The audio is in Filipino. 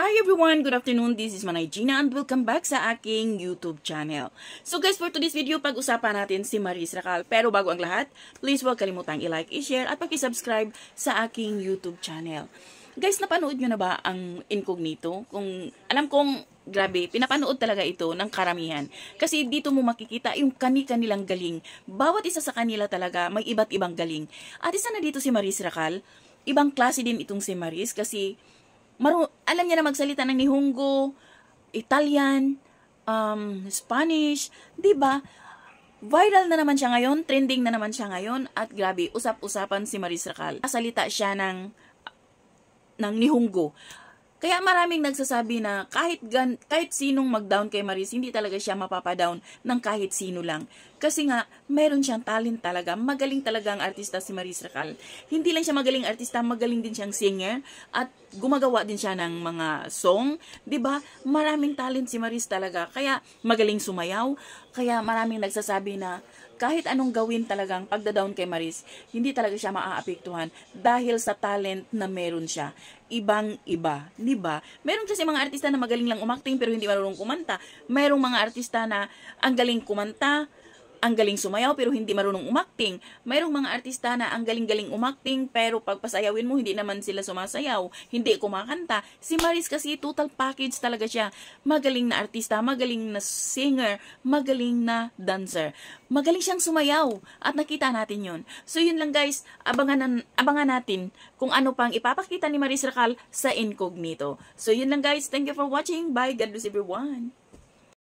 Hi everyone! Good afternoon. This is Manay Gina and welcome back sa aking YouTube channel. So guys, for today's video, pag-usapan natin si Maris Racal. Pero bago ang lahat, please huwag kalimutang i-like, i-share at pag-subscribe sa aking YouTube channel. Guys, napanood nyo na ba ang Incognito? Alam kong grabe, pinapanood talaga ito ng karamihan. Kasi dito mo makikita yung kani-kanilang galing. Bawat isa sa kanila talaga may iba't ibang galing. At isa na dito si Maris Racal. Ibang klase din itong si Maris kasi alam niya na magsalita ng Nihongo, Italian, Spanish, 'di ba? Viral na naman siya ngayon, trending na naman siya ngayon, at grabe, usap-usapan si Maris Racal. Salita siya ng Nihongo. Kaya maraming nagsasabi na kahit sinong mag-down kay Maris, hindi talaga siya mapapadown ng kahit sino lang. Kasi nga, meron siyang talent talaga. Magaling talaga ang artista si Maris Racal. Hindi lang siya magaling artista, magaling din siyang singer. At gumagawa din siya ng mga song. 'Di ba? Maraming talent si Maris talaga. Kaya magaling sumayaw. Kaya maraming nagsasabi na kahit anong gawin talagang pagda-down kay Maris, hindi talaga siya maaapektuhan dahil sa talent na meron siya. Ibang-iba, 'di ba? Meron kasi mga artista na magaling lang umakting pero hindi marunong kumanta. Merong mga artista na ang galing kumanta, ang galing sumayaw pero hindi marunong umakting. Mayroong mga artista na ang galing-galing umakting pero pagpasayawin mo hindi naman sila sumasayaw, hindi kumakanta. Si Maris kasi total package talaga siya. Magaling na artista, magaling na singer, magaling na dancer. Magaling siyang sumayaw at nakita natin 'yon. So yun lang guys, abangan natin kung ano pang ipapakita ni Maris Racal sa Incognito. So yun lang guys, thank you for watching. Bye, God bless everyone.